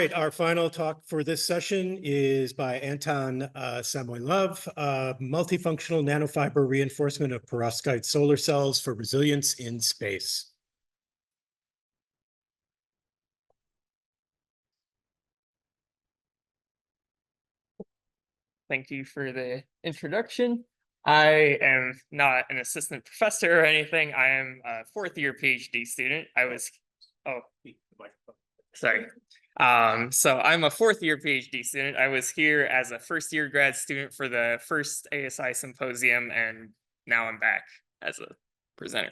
Right, our final talk for this session is by Anton Samoylov, Multifunctional Nanofiber Reinforcement of Perovskite Solar Cells for Resilience in Space. Thank you for the introduction. I am not an assistant professor or anything. I am a fourth-year PhD student. Sorry. So I'm a fourth-year PhD student. I was here as a first-year grad student for the first ASI Symposium, and now I'm back as a presenter.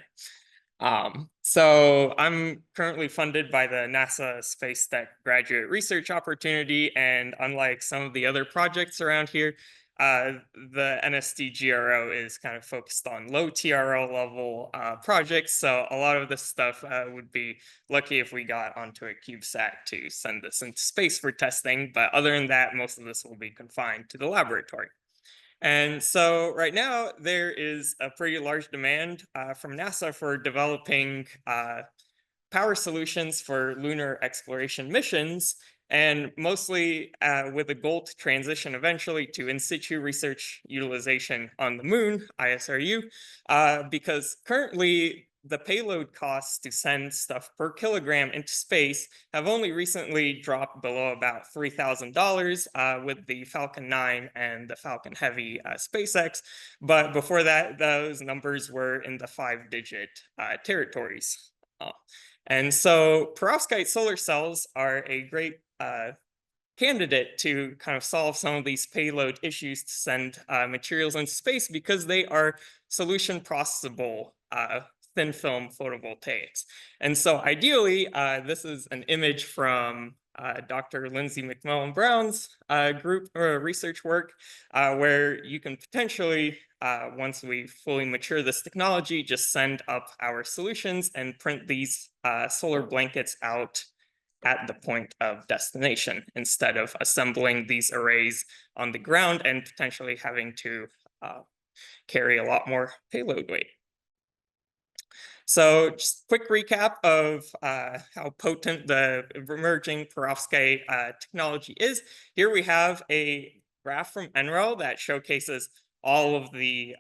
So I'm currently funded by the NASA Space Tech Graduate Research Opportunity, and unlike some of the other projects around here, the NST-GRO is kind of focused on low TRL level projects. So a lot of this stuff would be lucky if we got onto a CubeSat to send this into space for testing. But other than that, most of this will be confined to the laboratory. And so right now there is a pretty large demand from NASA for developing power solutions for lunar exploration missions, and mostly with a goal to transition eventually to in situ research utilization on the moon, ISRU, because currently the payload costs to send stuff per kilogram into space have only recently dropped below about $3,000 with the Falcon 9 and the Falcon Heavy SpaceX. But before that, those numbers were in the 5-digit territories. And so perovskite solar cells are a great candidate to kind of solve some of these payload issues to send materials into space, because they are solution processable thin film photovoltaics. And so ideally, this is an image from Dr. Lindsay McMillan-Brown's group or research work, where you can potentially, once we fully mature this technology, just send up our solutions and print these solar blankets out at the point of destination, instead of assembling these arrays on the ground and potentially having to carry a lot more payload weight. So just a quick recap of how potent the emerging perovskite technology is. Here we have a graph from NREL that showcases all of the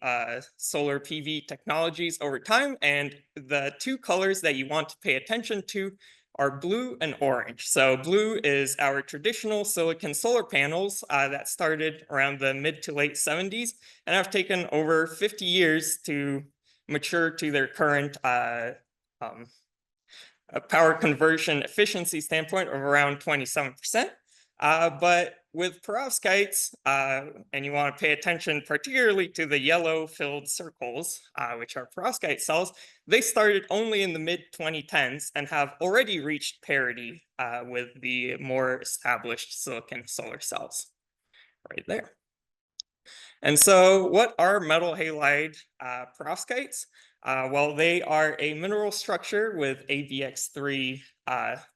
solar PV technologies over time, and the two colors that you want to pay attention to are blue and orange. So blue is our traditional silicon solar panels that started around the mid to late 70s and have taken over 50 years to mature to their current power conversion efficiency standpoint of around 27%. But with perovskites, and you want to pay attention particularly to the yellow filled circles, which are perovskite cells, they started only in the mid-2010s and have already reached parity with the more established silicon solar cells right there. And so what are metal halide perovskites? Well, they are a mineral structure with AVX3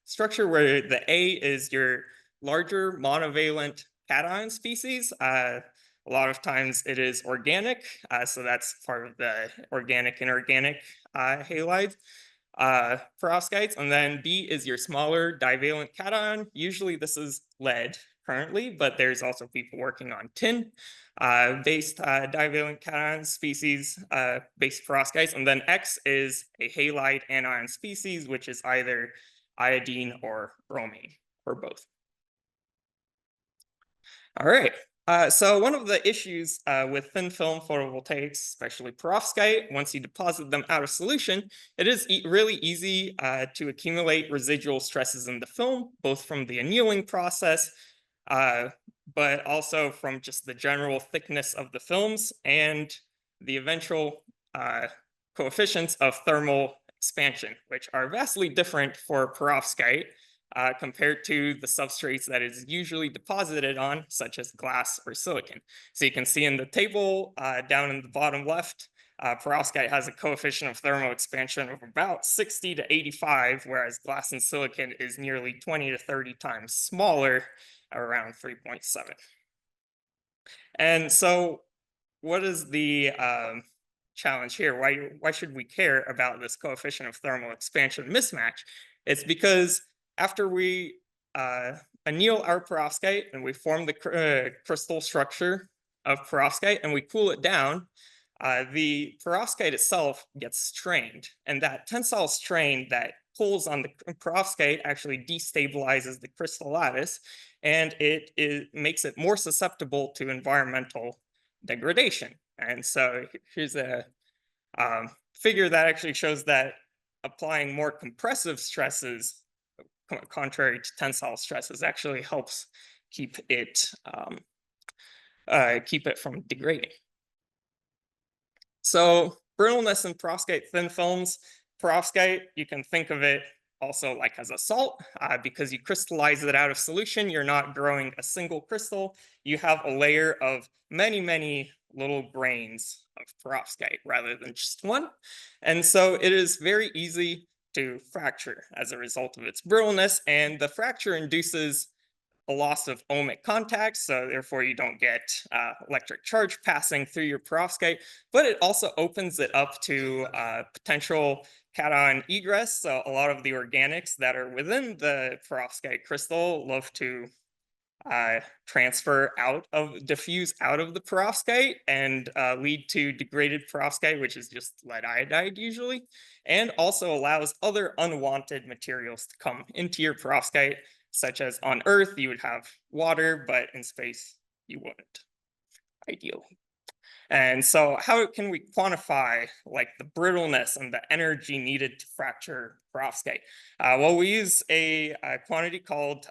structure, where the A is your larger monovalent cation species. A lot of times it is organic, so that's part of the organic inorganic halide perovskites. And then B is your smaller divalent cation. Usually this is lead currently, but there's also people working on tin based divalent cation species based perovskites. And then X is a halide anion species, which is either iodine or bromine, or both. All right. So one of the issues with thin film photovoltaics, especially perovskite, once you deposit them out of solution, it is really easy to accumulate residual stresses in the film, both from the annealing process, but also from just the general thickness of the films and the eventual coefficients of thermal expansion, which are vastly different for perovskite compared to the substrates that is usually deposited on, such as glass or silicon. So you can see in the table down in the bottom left, perovskite has a coefficient of thermal expansion of about 60 to 85, whereas glass and silicon is nearly 20 to 30 times smaller, around 3.7. And so what is the challenge here? Why should we care about this coefficient of thermal expansion mismatch? It's because after we anneal our perovskite and we form the crystal structure of perovskite and we cool it down, the perovskite itself gets strained, and that tensile strain that pulls on the perovskite actually destabilizes the crystal lattice, and it makes it more susceptible to environmental degradation. And so here's a figure that actually shows that applying more compressive stresses, contrary to tensile stresses, actually helps keep it from degrading. So brittleness in perovskite thin films. Perovskite, you can think of it also like as a salt, because you crystallize it out of solution. You're not growing a single crystal. You have a layer of many, many little grains of perovskite rather than just one. And so it is very easy to fracture as a result of its brittleness, and the fracture induces a loss of ohmic contact, so therefore you don't get electric charge passing through your perovskite, but it also opens it up to potential cation egress. So a lot of the organics that are within the perovskite crystal love to diffuse out of the perovskite and lead to degraded perovskite, which is just lead iodide usually, and also allows other unwanted materials to come into your perovskite, such as on Earth, you would have water, but in space, you wouldn't, ideally. And so how can we quantify like the brittleness and the energy needed to fracture perovskite? Well, we use a quantity called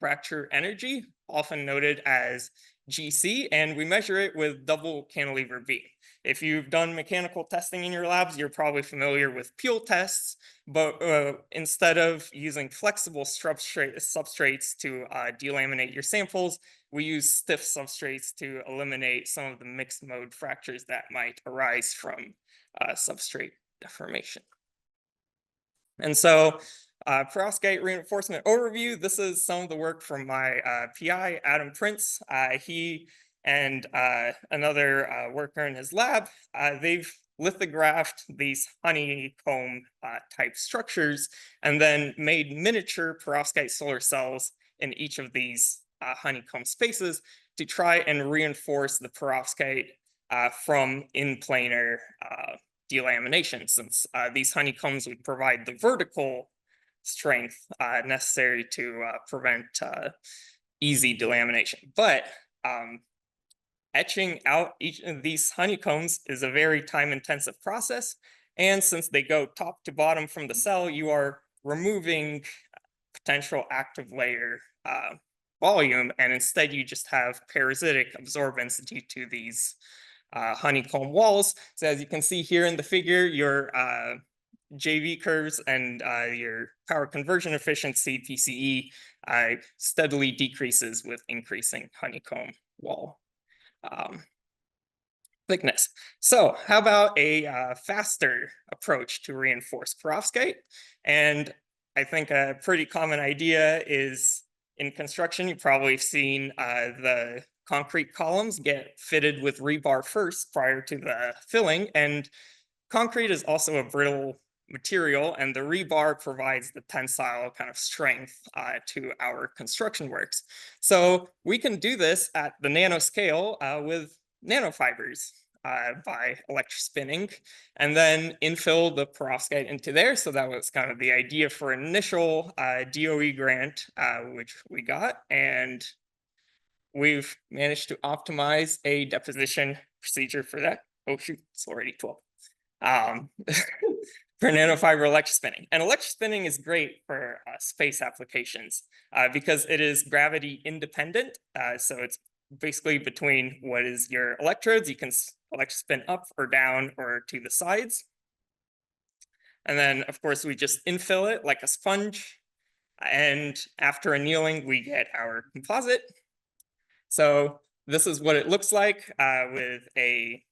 fracture energy, often noted as GC, and we measure it with double cantilever beam. If you've done mechanical testing in your labs, you're probably familiar with Peel tests, but instead of using flexible substrates to delaminate your samples, we use stiff substrates to eliminate some of the mixed mode fractures that might arise from substrate deformation. And so perovskite reinforcement overview. This is some of the work from my PI, Adam Prince. He and another worker in his lab, they've lithographed these honeycomb type structures and then made miniature perovskite solar cells in each of these honeycomb spaces to try and reinforce the perovskite from in-planar delamination, since these honeycombs would provide the vertical strength necessary to prevent easy delamination. But etching out each of these honeycombs is a very time-intensive process, and since they go top to bottom from the cell, you are removing potential active layer volume, and instead you just have parasitic absorbance due to these honeycomb walls. So as you can see here in the figure, your JV curves and your power conversion efficiency, PCE, steadily decreases with increasing honeycomb wall thickness. So how about a faster approach to reinforce perovskite? And I think a pretty common idea is in construction, you've probably seen the concrete columns get fitted with rebar first prior to the filling. And concrete is also a brittle material, and the rebar provides the tensile kind of strength to our construction works. So we can do this at the nanoscale with nanofibers by electrospinning, and then infill the perovskite into there. So that was kind of the idea for initial DOE grant, which we got, and we've managed to optimize a deposition procedure for that. Oh shoot, it's already 12. For nanofiber electrospinning. And electrospinning is great for space applications because it is gravity independent. So it's basically between what is your electrodes. You can electrospin up or down or to the sides. And then, of course, we just infill it like a sponge. And after annealing, we get our composite. So this is what it looks like with a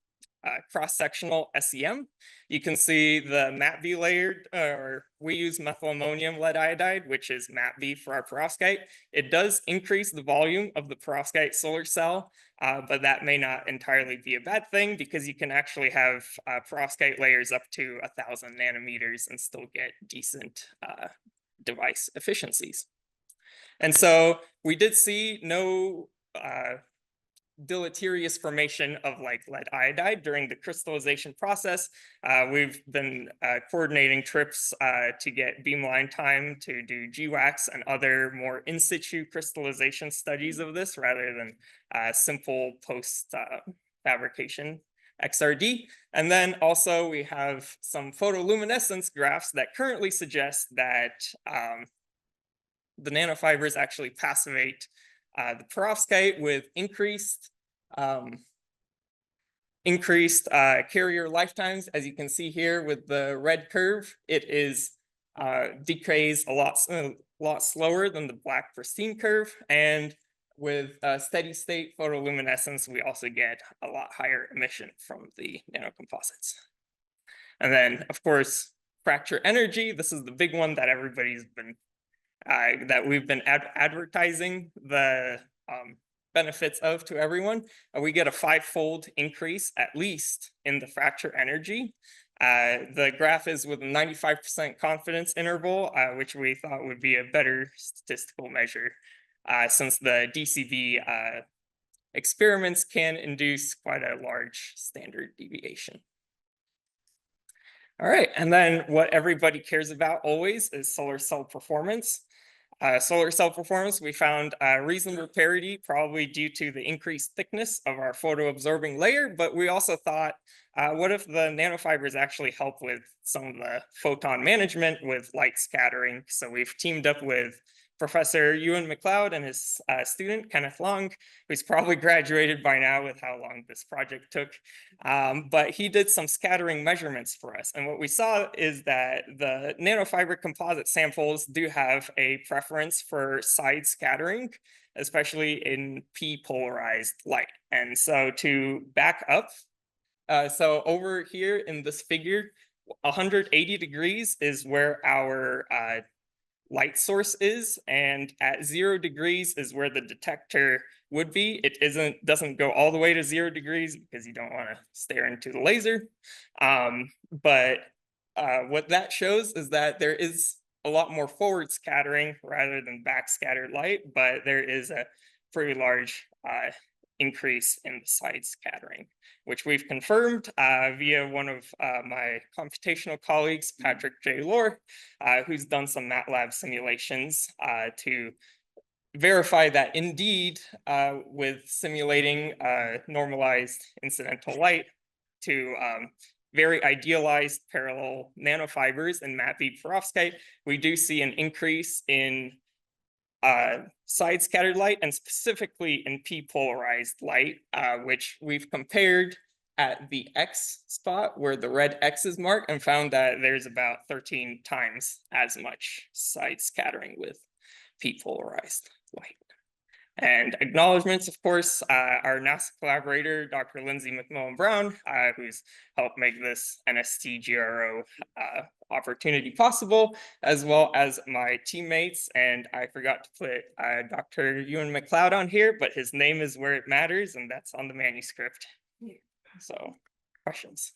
cross-sectional SEM. You can see the MATB layered, or we use methylammonium lead iodide, which is MATB for our perovskite. It does increase the volume of the perovskite solar cell, but that may not entirely be a bad thing because you can actually have perovskite layers up to 1,000 nanometers and still get decent device efficiencies. And so we did see no deleterious formation of like lead iodide during the crystallization process. We've been coordinating trips to get beamline time to do GWAX and other more in situ crystallization studies of this rather than simple post fabrication XRD. And then also we have some photoluminescence graphs that currently suggest that the nanofibers actually passivate the perovskite with increased carrier lifetimes. As you can see here with the red curve, it is decays a lot slower than the black pristine curve. And with steady state photoluminescence, we also get a lot higher emission from the nanocomposites. And then, of course, fracture energy. This is the big one that everybody's been that we've been advertising the benefits of to everyone. We get a 5-fold increase at least in the fracture energy. The graph is with a 95% confidence interval, which we thought would be a better statistical measure since the DCV experiments can induce quite a large standard deviation. All right, and then what everybody cares about always is solar cell performance. Solar cell performance, we found reasonable parity, probably due to the increased thickness of our photo-absorbing layer, but we also thought, what if the nanofibers actually help with some of the photon management with light scattering? So we've teamed up with Professor Ewan McLeod and his student, Kenneth Long, who's probably graduated by now with how long this project took. But he did some scattering measurements for us. And what we saw is that the nanofiber composite samples do have a preference for side scattering, especially in p-polarized light. And so to back up, so over here in this figure, 180 degrees is where our light source is, and at 0 degrees is where the detector would be. It doesn't go all the way to 0 degrees because you don't want to stare into the laser. But what that shows is that there is a lot more forward scattering rather than back scattered light, but there is a pretty large increase in the side scattering, which we've confirmed via one of my computational colleagues, Patrick J. Lohr, who's done some MATLAB simulations to verify that indeed, with simulating normalized incidental light to very idealized parallel nanofibers in MATV perovskite, we do see an increase in side scattered light and specifically in p-polarized light, which we've compared at the X spot where the red X is marked and found that there's about 13 times as much side scattering with p-polarized light. And acknowledgements, of course, our NASA collaborator, Dr. Lindsay McMillan-Brown, who's helped make this NST-GRO opportunity possible, as well as my teammates. And I forgot to put Dr. Ewan McLeod on here, but his name is where it matters, and that's on the manuscript. So, questions?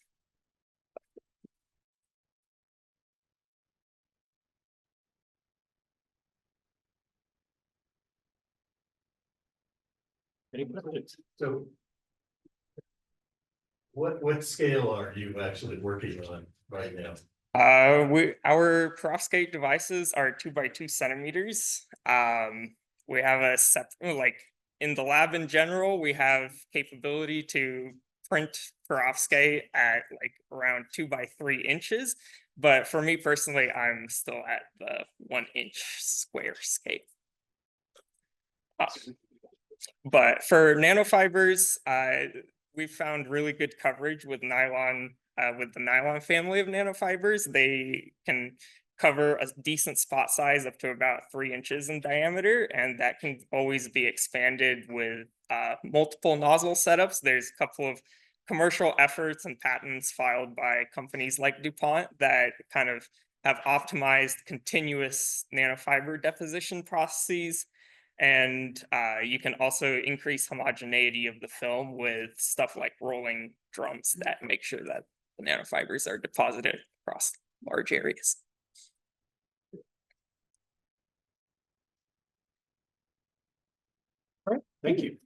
Any questions? So what scale are you actually working on right now? Our perovskite devices are 2 by 2 centimeters. We have a like in the lab in general, we have capability to print perovskite at like around 2 by 3 inches. But for me personally, I'm still at the 1 inch square scale. But for nanofibers, we've found really good coverage with nylon, with the nylon family of nanofibers. They can cover a decent spot size up to about 3 inches in diameter, and that can always be expanded with multiple nozzle setups. There's a couple of commercial efforts and patents filed by companies like DuPont that kind of have optimized continuous nanofiber deposition processes. And you can also increase homogeneity of the film with stuff like rolling drums that make sure that the nanofibers are deposited across large areas. All right, thank you.